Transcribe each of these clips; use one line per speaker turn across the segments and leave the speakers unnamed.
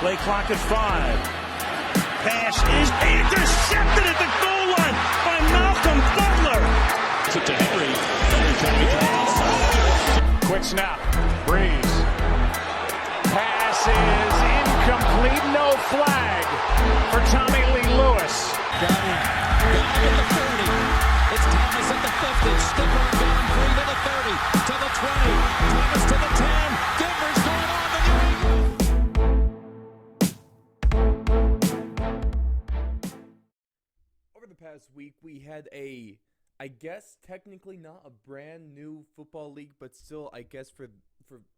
Play clock at 5. Pass is intercepted at the goal line by Malcolm Butler.
To Henry. Quick snap. Breeze. Pass is incomplete. No flag for Tommy Lee Lewis.
Got him at the 40. It's Thomas at the 50. Skipper going free to the 30. To the 20. Thomas to the 10. Denver's going on the New England.
Over the past week, we had I guess technically not a brand new football league, but still, I guess for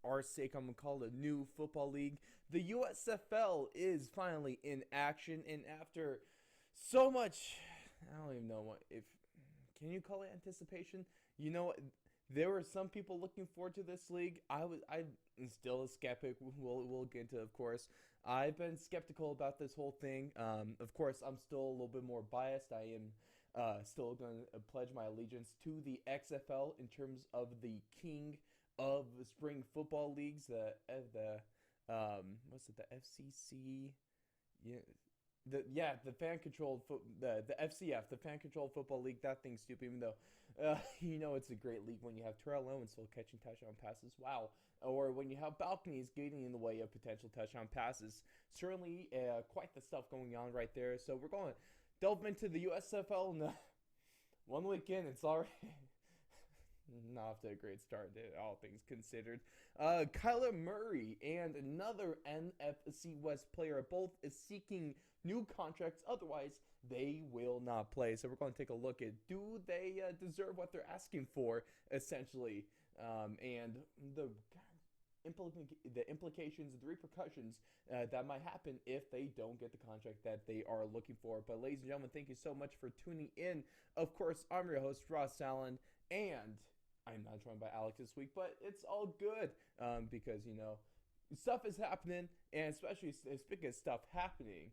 our sake, I'm going to call it a new football league. The USFL is finally in action, and after so much, I don't even know can you call it anticipation? You know, there were some people looking forward to this league. I'm still a skeptic. We'll get into, of course. I've been skeptical about this whole thing. Of course, I'm still a little bit more biased. I am still going to pledge my allegiance to the XFL in terms of the king of the spring football leagues. The FCC? The fan controlled the FCF, the fan controlled football league. That thing's stupid, even though it's a great league when you have Terrell Owens still catching touchdown passes. Wow. Or when you have balconies getting in the way of potential touchdown passes. Certainly quite the stuff going on right there. So we're going to delve into the USFL in 1 week in. It's already not off to a great start, all things considered. Kyler Murray and another NFC West player both is seeking new contracts. Otherwise, they will not play. So we're going to take a look at, do they deserve what they're asking for, essentially, and the implications, the repercussions that might happen if they don't get the contract that they are looking for. But ladies and gentlemen, thank you so much for tuning in. Of course, I'm your host, Ross Allen, and I'm not joined by Alex this week, but it's all good because, stuff is happening, and especially speaking of stuff happening,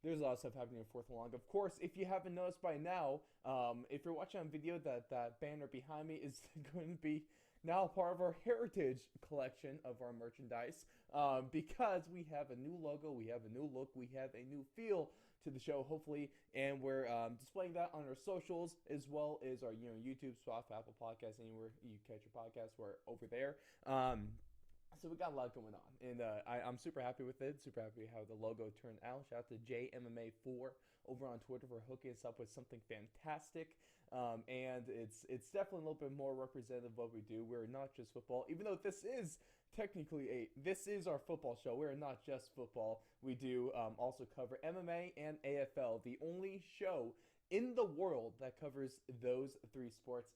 there's a lot of stuff happening in Fourth and Long. Of course, if you haven't noticed by now, if you're watching on video, that banner behind me is going to be now part of our heritage collection of our merchandise because we have a new logo, we have a new look, we have a new feel to the show, hopefully, and we're displaying that on our socials as well as our YouTube, Spotify, Apple Podcasts, anywhere you catch your podcasts, we're over there. So we got a lot going on, and I'm super happy with it, super happy how the logo turned out. Shout out to JMMA4 over on Twitter for hooking us up with something fantastic. And it's definitely a little bit more representative of what we do. We're not just football, even though this is technically this is our football show. We're not just football. We do also cover MMA and AFL, the only show in the world that covers those three sports.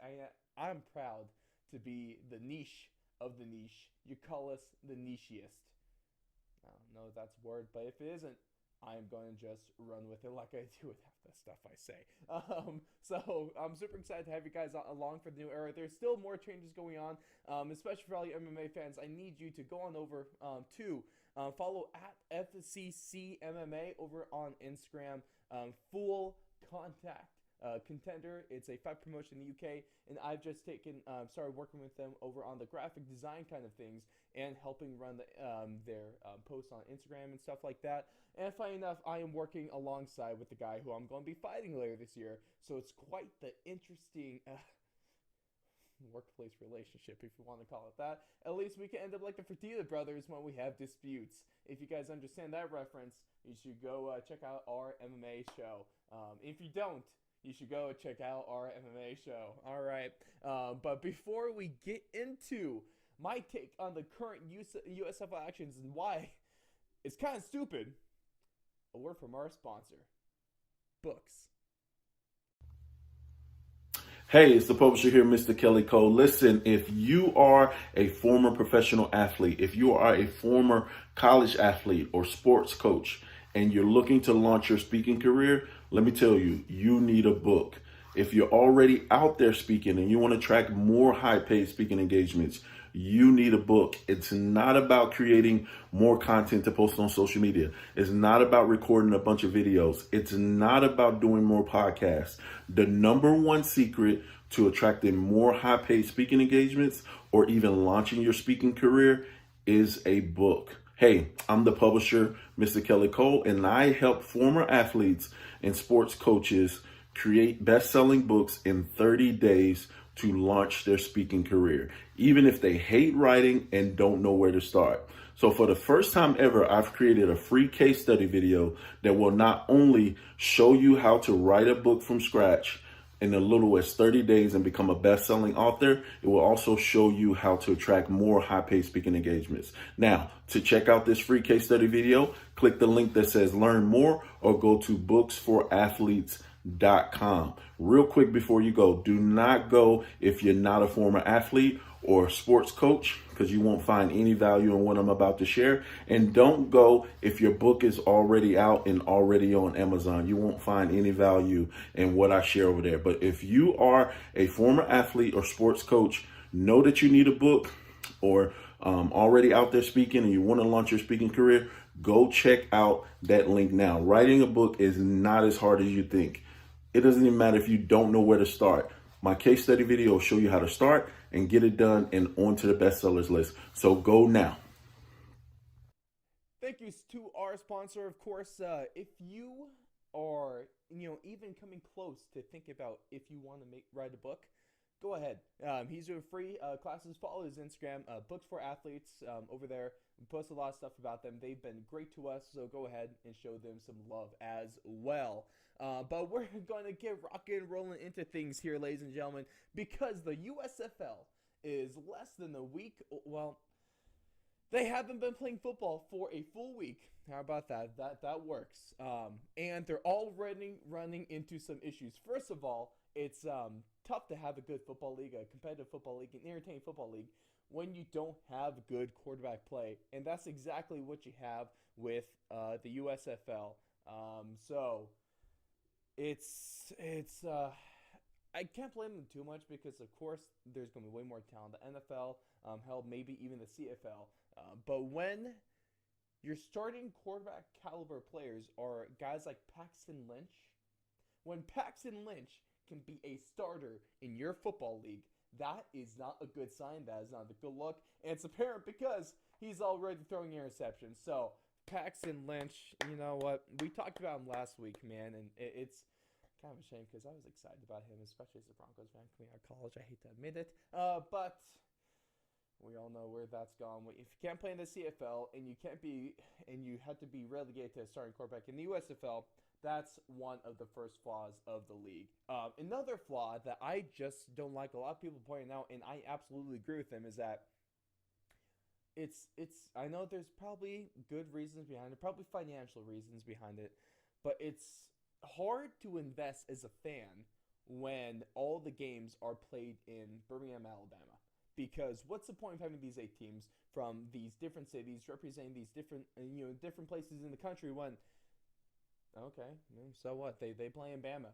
I'm proud to be the niche of the niche. You call us the nichiest. I don't know if that's a word, but if it isn't, I'm going to just run with it like I do with half the stuff I say. So I'm super excited to have you guys along for the new era. There's still more changes going on, especially for all you MMA fans. I need you to go on over to follow at FCC MMA over on Instagram. Full Contact Contender. It's a fight promotion in the UK, and I've just started working with them over on the graphic design kind of things and helping run their posts on Instagram and stuff like that. And funny enough, I am working alongside with the guy who I'm going to be fighting later this year, so it's quite the interesting workplace relationship, if you want to call it that. At least we can end up like the Fertitta brothers when we have disputes. If you guys understand that reference, you should go check out our MMA show. If you don't, you should go check out our MMA show. All right. But before we get into my take on the current USFL actions and why it's kind of stupid, a word from our sponsor, Books.
Hey, it's the publisher here, Mr. Kelly Cole. Listen, if you are a former professional athlete, if you are a former college athlete or sports coach, and you're looking to launch your speaking career, let me tell you, you need a book. If you're already out there speaking and you want to track more high-paid speaking engagements, you need a book. It's not about creating more content to post on social media. It's not about recording a bunch of videos. It's not about doing more podcasts. The number one secret to attracting more high-paid speaking engagements or even launching your speaking career is a book. Hey, I'm the publisher, Mr. Kelly Cole, and I help former athletes and sports coaches create best-selling books in 30 days to launch their speaking career, even if they hate writing and don't know where to start. So for the first time ever, I've created a free case study video that will not only show you how to write a book from scratch in as little as 30 days and become a best-selling author, it will also show you how to attract more high-paid speaking engagements. Now, to check out this free case study video, click the link that says learn more or go to booksforathletes.com. Real quick before you go, do not go if you're not a former athlete or sports coach, because you won't find any value in what I'm about to share. And don't go if your book is already out and already on Amazon. You won't find any value in what I share over there. But if you are a former athlete or sports coach, know that you need a book, or already out there speaking and you want to launch your speaking career, go check out that link now. Writing a book is not as hard as you think. It doesn't even matter if you don't know where to start. My case study video will show you how to start and get it done and onto the bestsellers list. So go now.
Thank you to our sponsor, of course. If you are, even coming close to think about if you want to write a book, go ahead. He's doing free classes. Follow his Instagram, Books for Athletes, over there. We post a lot of stuff about them. They've been great to us, so go ahead and show them some love as well. But we're going to get rocking and rolling into things here, ladies and gentlemen, because the USFL is less than a week. Well, they haven't been playing football for a full week. How about that? That works. And they're already running into some issues. First of all, it's tough to have a good football league, a competitive football league, an entertaining football league, when you don't have good quarterback play. And that's exactly what you have with the USFL. So it's I can't blame them too much because, of course, there's going to be way more talent in the NFL, hell, maybe even the CFL. But when your starting quarterback caliber players are guys like Paxton Lynch, when Paxton Lynch can be a starter in your football league, that is not a good sign. That is not a good look. And it's apparent because he's already throwing interceptions. So, Paxton Lynch, you know what? We talked about him last week, man, and it's kind of a shame because I was excited about him, especially as a Broncos fan coming out of college. I hate to admit it. But we all know where that's gone. If you can't play in the CFL and you have to be relegated to a starting quarterback in the USFL, that's one of the first flaws of the league. Another flaw that I just don't like, a lot of people pointing out, and I absolutely agree with them, is that I know there's probably good reasons behind it, probably financial reasons behind it, but it's hard to invest as a fan when all the games are played in Birmingham, Alabama. Because what's the point of having these 8 teams from these different cities representing these different places in the country when, okay, so what? They play in Bama.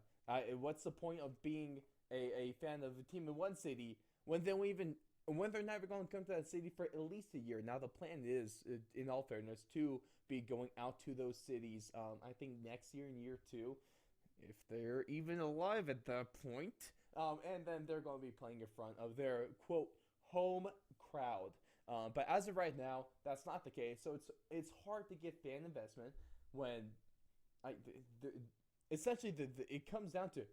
What's the point of being a fan of a team in one city when they're never going to come to that city for at least a year? Now the plan is, in all fairness, to be going out to those cities. I think next year, in year 2, if they're even alive at that point. And then they're going to be playing in front of their quote home crowd. But as of right now, that's not the case. So it's hard to get fan investment when essentially it comes down to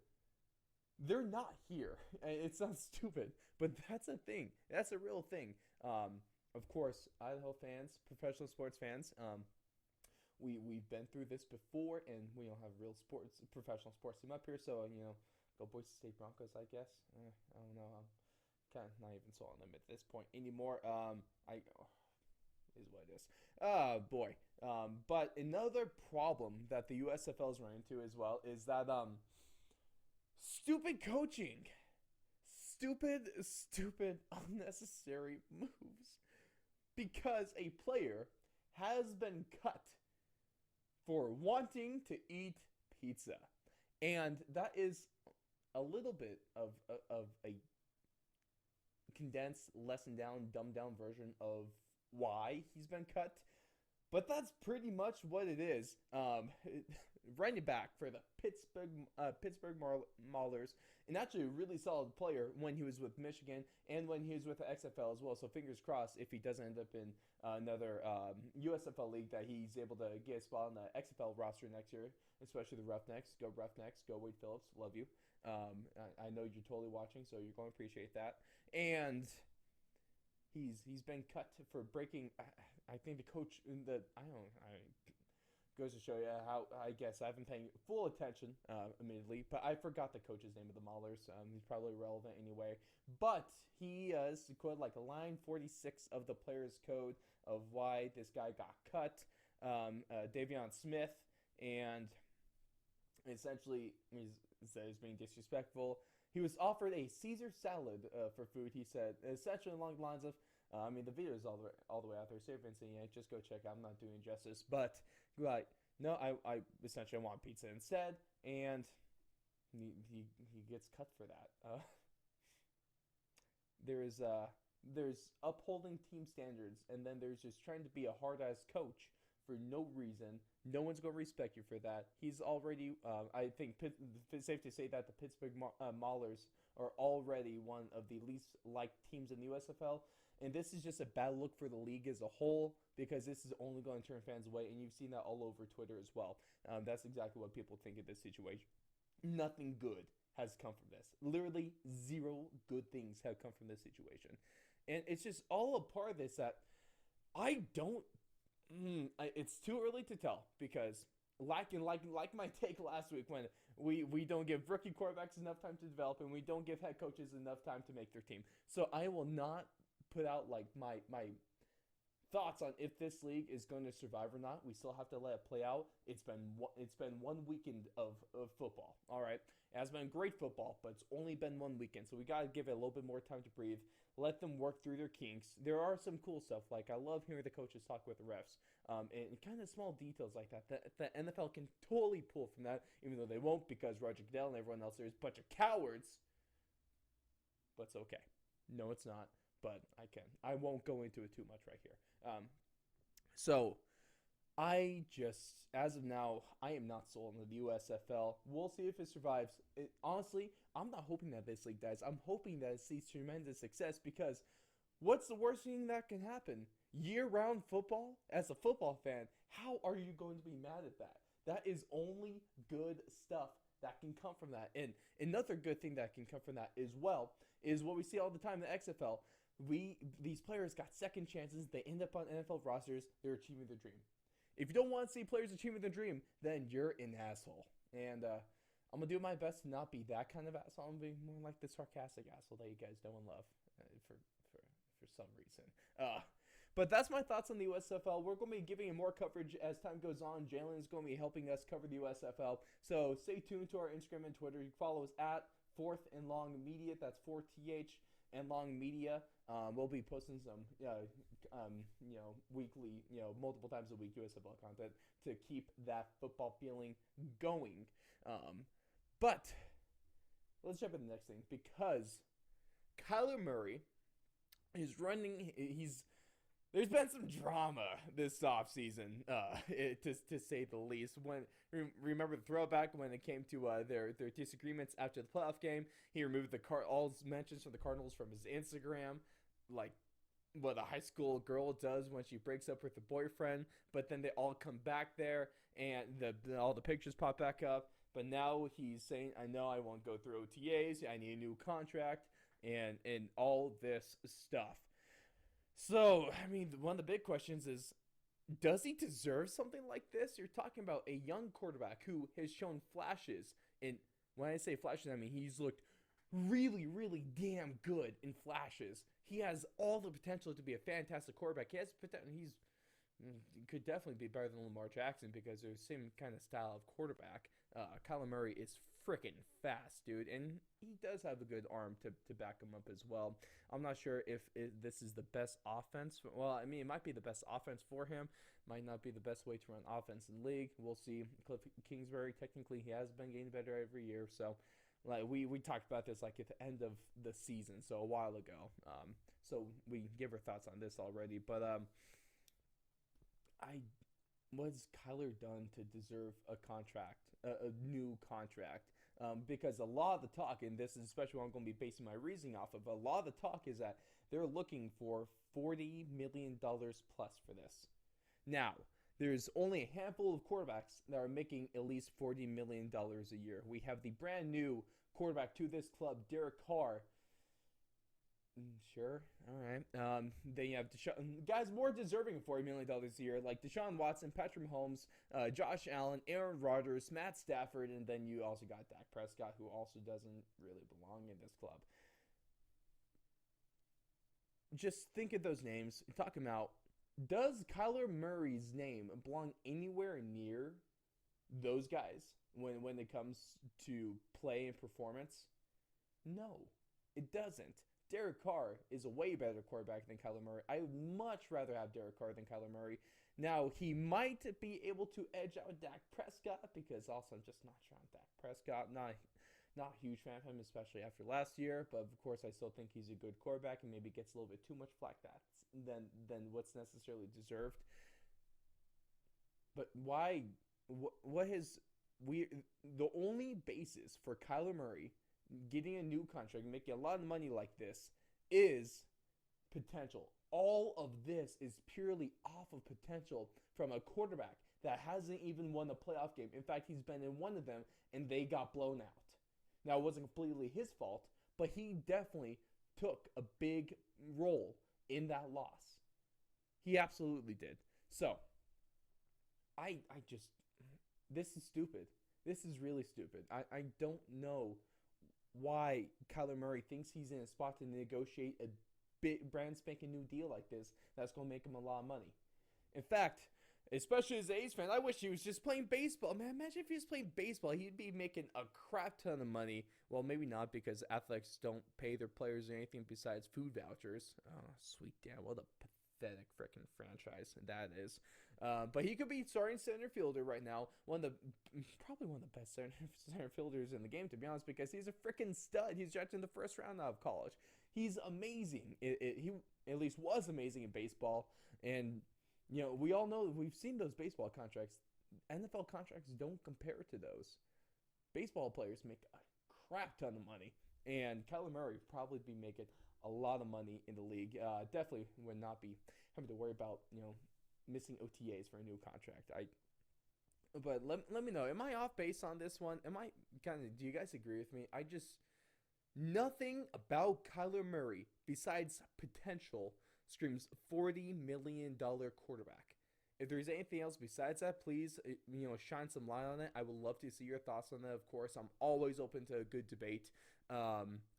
they're not here. It sounds stupid, but that's a thing. That's a real thing. Of course, Idaho fans, professional sports fans, we've been through this before, and we don't have real professional sports team up here. So go Boise State Broncos, I guess. I don't know. I'm kind of not even sold on them at this point anymore. Is what it is. Boy. But another problem that the USFL is running into as well is that stupid coaching. Stupid, unnecessary moves. Because a player has been cut for wanting to eat pizza. And that is a little bit of a condensed, lessened down, dumbed down version of why he's been cut. But that's pretty much what it is. running back for the Pittsburgh Maulers, and actually a really solid player when he was with Michigan and when he was with the XFL as well. So fingers crossed if he doesn't end up in another USFL league that he's able to get a spot on the XFL roster next year, especially the Roughnecks. Go Roughnecks, go Wade Phillips, love you. I know you're totally watching, so you're going to appreciate that. And he's been cut for breaking. I think the coach in the goes to show you how, I guess I haven't paying full attention, admittedly, but I forgot the coach's name of the Maulers. He's probably relevant anyway. But he is quoted like a line 46 of the player's code of why this guy got cut, Davion Smith, and essentially he said he's being disrespectful. He was offered a Caesar salad for food, he said, essentially along the lines of, the video is all the way out there. So if Vincent Yank, just go check out. I'm not doing justice, but no, I essentially want pizza instead, and he gets cut for that. There's upholding team standards, and then there's just trying to be a hard-ass coach for no reason. No one's going to respect you for that. He's already, I think it's safe to say that the Pittsburgh Maulers are already one of the least liked teams in the USFL. And this is just a bad look for the league as a whole, because this is only going to turn fans away. And you've seen that all over Twitter as well. That's exactly what people think of this situation. Nothing good has come from this. Literally zero good things have come from this situation. And it's just all a part of this that I don't... it's too early to tell, because like my take last week when we don't give rookie quarterbacks enough time to develop, and we don't give head coaches enough time to make their team. So I will not put out like my thoughts on if this league is going to survive or not. We still have to let it play out. It's been one weekend of football. All right, it has been great football, but it's only been one weekend, so we got to give it a little bit more time to breathe. Let them work through their kinks. There are some cool stuff, like I love hearing the coaches talk with the refs, and kind of small details like that the NFL can totally pull from that, even though they won't, because Roger Goodell and everyone else there is a bunch of cowards. But it's okay. No, it's not. But I won't go into it too much right here. So I just, as of now, I am not sold on the USFL. We'll see if it survives. Honestly, I'm not hoping that this league dies. I'm hoping that it sees tremendous success, because what's the worst thing that can happen? Year-round football? As a football fan, how are you going to be mad at that? That is only good stuff that can come from that. And another good thing that can come from that as well is what we see all the time in the XFL. These players got second chances. They end up on NFL rosters. They're achieving their dream. If you don't want to see players achieving their dream, then you're an asshole. And I'm going to do my best to not be that kind of asshole. I'm going to be more like the sarcastic asshole that you guys know and love for some reason. But that's my thoughts on the USFL. We're going to be giving you more coverage as time goes on. Jalen is going to be helping us cover the USFL. So stay tuned to our Instagram and Twitter. You can follow us at 4th and Long Media. That's 4th and Long Media. We'll be posting some, weekly, multiple times a week USFL content to keep that football feeling going. But let's jump into the next thing, because Kyler Murray is running. There's been some drama this offseason, to say the least. Remember the throwback when it came to their disagreements after the playoff game? He removed all mentions from the Cardinals from his Instagram, like what a high school girl does when she breaks up with a boyfriend. But then they all come back there, and all the pictures pop back up. But now he's saying, I know I won't go through OTAs. I need a new contract, and all this stuff. So, I mean, one of the big questions is, does he deserve something like this? You're talking about a young quarterback who has shown flashes. And when I say flashes, I mean he's looked really, really damn good in flashes. He has all the potential to be a fantastic quarterback. He could definitely be better than Lamar Jackson, because they're the same kind of style of quarterback. Kyler Murray is freaking fast, dude, and he does have a good arm to back him up as well. I'm not sure if this is the best offense. Well, I mean, it might be the best offense for him. Might not be the best way to run offense in the league. We'll see. Cliff Kingsbury, technically, he has been getting better every year. So, like we talked about this like at the end of the season, so a while ago. So we give our thoughts on this already, but what's Kyler done to deserve a contract, a new contract? Because a lot of the talk, and this is especially what I'm going to be basing my reasoning off of, a lot of the talk is that they're looking for $40 million plus for this. Now, there's only a handful of quarterbacks that are making at least $40 million a year. We have the brand new quarterback to this club, Derek Carr. Sure, all right. Then you have guys more deserving of $40 million a year, like Deshaun Watson, Patrick Mahomes, Josh Allen, Aaron Rodgers, Matt Stafford, and then you also got Dak Prescott, who also doesn't really belong in this club. Just think of those names. Talk them out. Does Kyler Murray's name belong anywhere near those guys when it comes to play and performance? No, it doesn't. Derek Carr is a way better quarterback than Kyler Murray. I would much rather have Derek Carr than Kyler Murray. Now, he might be able to edge out Dak Prescott because also I'm just not sure on Dak Prescott. Not a huge fan of him, especially after last year. But, of course, I still think he's a good quarterback and maybe gets a little bit too much flack than what's necessarily deserved. But why? What has the only basis for Kyler Murray getting a new contract, making a lot of money like this, is potential. All of this is purely off of potential from a quarterback that hasn't even won a playoff game. In fact, he's been in one of them, and they got blown out. Now, it wasn't completely his fault, but he definitely took a big role in that loss. He absolutely did. So, I just, this is stupid. This is really stupid. I don't know why Kyler Murray thinks he's in a spot to negotiate a big brand spanking new deal like this that's going to make him a lot of money. In fact, especially as an A's fan, I wish he was just playing baseball. Man, imagine if he was playing baseball. He'd be making a crap ton of money. Well, maybe not because athletics don't pay their players anything besides food vouchers. Oh, sweet damn. What a pathetic freaking franchise that is. But he could be starting center fielder right now. Probably one of the best center fielders in the game, to be honest, because he's a freaking stud. He's drafted in the first round out of college. He's amazing. He at least was amazing in baseball. And, you know, we all know, we've seen those baseball contracts. NFL contracts don't compare to those. Baseball players make a crap ton of money. And Kyler Murray would probably be making a lot of money in the league. Definitely would not be having to worry about, missing OTAs for a new contract. But let me know. Am I off base on this one? Do you guys agree with me? Nothing about Kyler Murray besides potential screams $40 million quarterback. If there's anything else besides that, please, shine some light on it. I would love to see your thoughts on that. Of course, I'm always open to a good debate.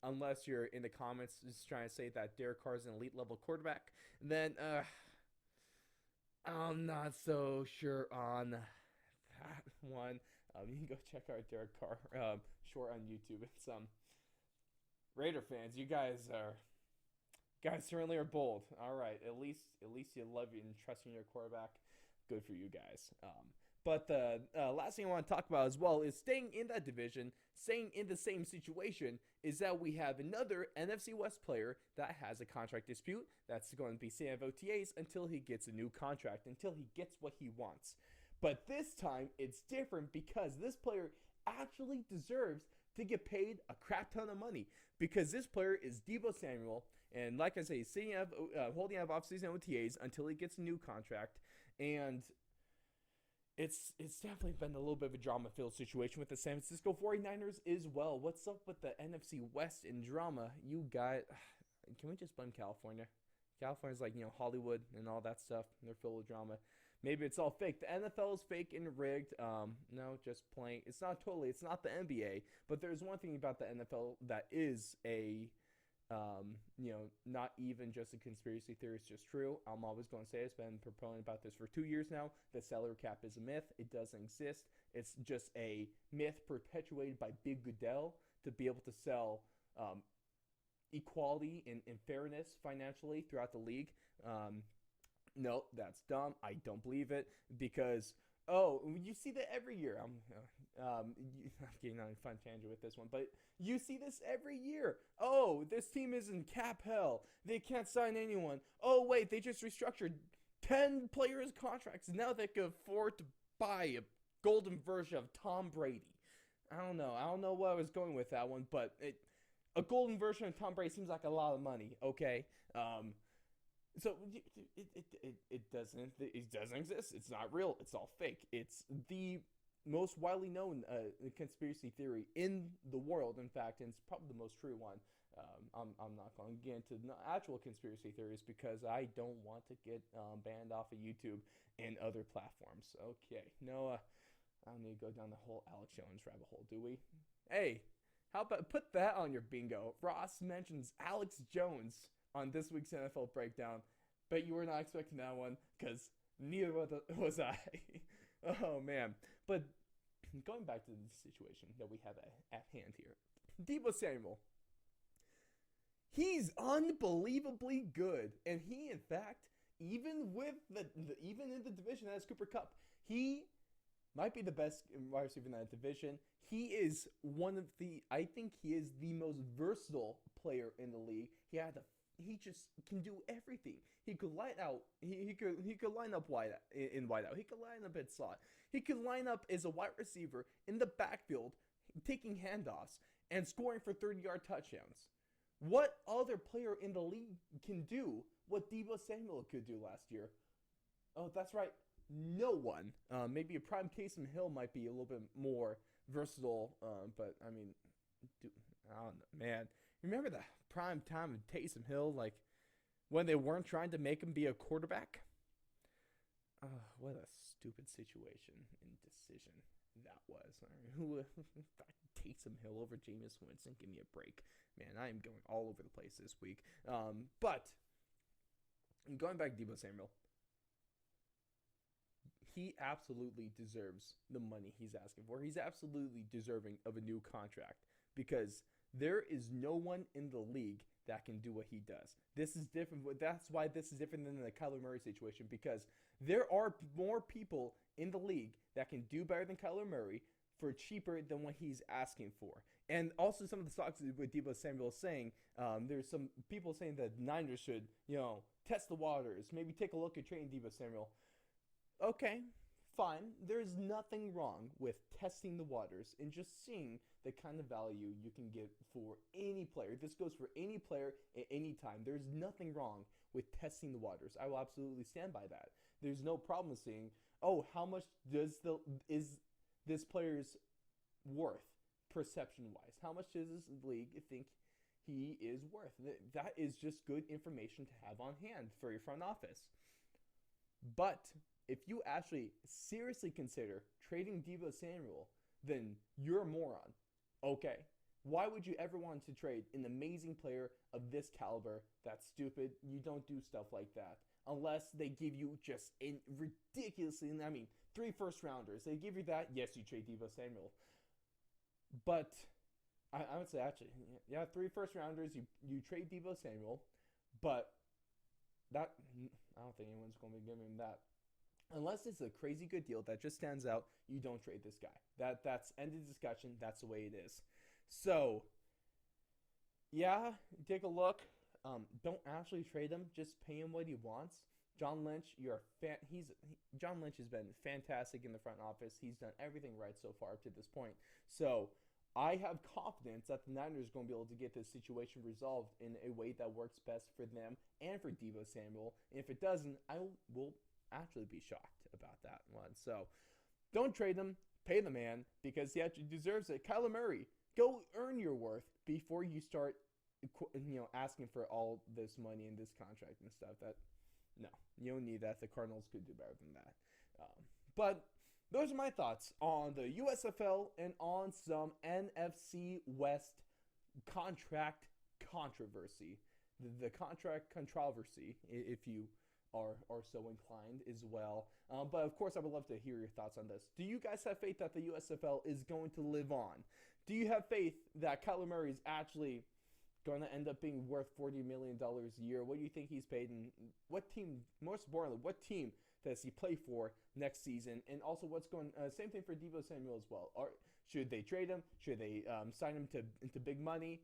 Unless you're in the comments just trying to say that Derek Carr is an elite level quarterback, then I'm not so sure on that one. You can go check out Derek Carr short on YouTube. And some Raider fans, you guys certainly are bold. All right, at least you love you and trust in your quarterback. Good for you guys. But the last thing I want to talk about as well is staying in that division, staying in the same situation, is that we have another NFC West player that has a contract dispute that's going to be staying of OTAs until he gets a new contract, until he gets what he wants. But this time, it's different because this player actually deserves to get paid a crap ton of money, because this player is Deebo Samuel, and like I say, he's holding out off-season OTAs until he gets a new contract, and it's definitely been a little bit of a drama-filled situation with the San Francisco 49ers as well. What's up with the NFC West in drama? You got... Can we just blame California? California's like, Hollywood and all that stuff. They're filled with drama. Maybe it's all fake. The NFL is fake and rigged. No, just plain. It's not the NBA. But there's one thing about the NFL that is not even just a conspiracy theory. It's just true. I'm always going to say it's been proponent about this for 2 years now. The salary cap is a myth. It doesn't exist. It's just a myth perpetuated by Big Goodell to be able to sell equality and fairness financially throughout the league. No, that's dumb. I don't believe it because, you see that every year. I'm getting on a fun tangent with this one, but you see this every year. Oh, this team is in cap hell. They can't sign anyone. Oh, wait, they just restructured. 10 players contracts. Now they can afford to buy a golden version of Tom Brady. I don't know. I don't know where I was going with that one, but a golden version of Tom Brady seems like a lot of money. Okay, so it doesn't exist. It's not real. It's all fake. It's the most widely known conspiracy theory in the world. In fact, and it's probably the most true one. I'm not going to get into the actual conspiracy theories because I don't want to get banned off of YouTube and other platforms. Okay, no, I don't need to go down the whole Alex Jones rabbit hole, do we? Hey, how about put that on your bingo? Ross mentions Alex Jones on this week's NFL breakdown. Bet you were not expecting that one because neither was I. Oh, man. But going back to the situation that we have at hand here, Deebo Samuel. He's unbelievably good, and he, in fact, even in the division as Cooper Kupp, he might be the best wide receiver in that division. He is I think he is the most versatile player in the league. He just can do everything. He could line out. He could line up in wide out. He could line up at slot. He could line up as a wide receiver in the backfield, taking handoffs and scoring for 30-yard touchdowns. What other player in the league can do what Deebo Samuel could do last year? Oh, that's right. No one. Maybe a prime Taysom Hill might be a little bit more versatile, but I mean, I don't know, man. Remember the prime time of Taysom Hill, like when they weren't trying to make him be a quarterback? What a stupid situation and decision that was. Who Taysom Hill over Jameis Winston? Give me a break, man. I am going all over the place this week. But going back to Deebo Samuel, he absolutely deserves the money he's asking for. He's absolutely deserving of a new contract because there is no one in the league that can do what he does. This is different. That's why this is different than the Kyler Murray situation because there are more people in the league that can do better than Kyler Murray for cheaper than what he's asking for. And also some of the stocks with Deebo Samuel saying, there's some people saying that Niners should, test the waters, maybe take a look at trading Deebo Samuel. Okay, fine. There's nothing wrong with testing the waters and just seeing the kind of value you can get for any player. This goes for any player at any time. There's nothing wrong with testing the waters. I will absolutely stand by that. There's no problem seeing, how much is this player's worth perception-wise? How much does this league think he is worth? That is just good information to have on hand for your front office. But if you actually seriously consider trading Deebo Samuel, then you're a moron. Okay. Why would you ever want to trade an amazing player of this caliber? That's stupid. You don't do stuff like that. Unless they give you just ridiculously, 3 first rounders. They give you that, yes, you trade Deebo Samuel. But I would say actually, 3 first rounders, you trade Deebo Samuel, but that, I don't think anyone's going to be giving him that. Unless it's a crazy good deal that just stands out, you don't trade this guy. That's end of discussion. That's the way it is. So, take a look. Don't actually trade him. Just pay him what he wants. John Lynch, John Lynch has been fantastic in the front office. He's done everything right so far up to this point. So, I have confidence that the Niners are going to be able to get this situation resolved in a way that works best for them and for Deebo Samuel. And if it doesn't, I will actually be shocked about that one. So don't trade him, pay the man because he actually deserves it. Kyler Murray, go earn your worth before you start asking for all this money and this contract and stuff. No, you don't need that. The Cardinals could do better than that. But those are my thoughts on the USFL and on some NFC West contract controversy. The contract controversy, if you are so inclined as well. But of course, I would love to hear your thoughts on this. Do you guys have faith that the USFL is going to live on? Do you have faith that Kyler Murray is actually going to end up being worth $40 million a year? What do you think he's paid? And what team, most importantly, what team does he play for next season, and also what's going. Same thing for Deebo Samuel as well. Should they trade him? Should they sign him into big money?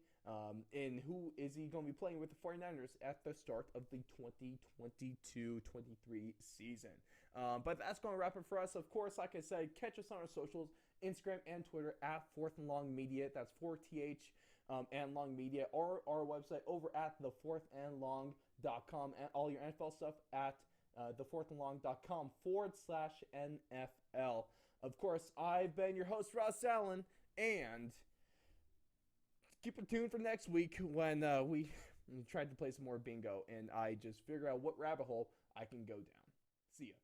And who is he going to be playing with the 49ers at the start of the 2022-23 season? But that's going to wrap it for us. Of course, like I said, catch us on our socials, Instagram and Twitter at 4th and Long Media. That's 4th and Long Media, or our website over at the4thandlong.com, and all your NFL stuff at the4thandlong.com/NFL. Of course, I've been your host, Ross Allen, and keep it tuned for next week when we tried to play some more bingo, and I just figure out what rabbit hole I can go down. See ya.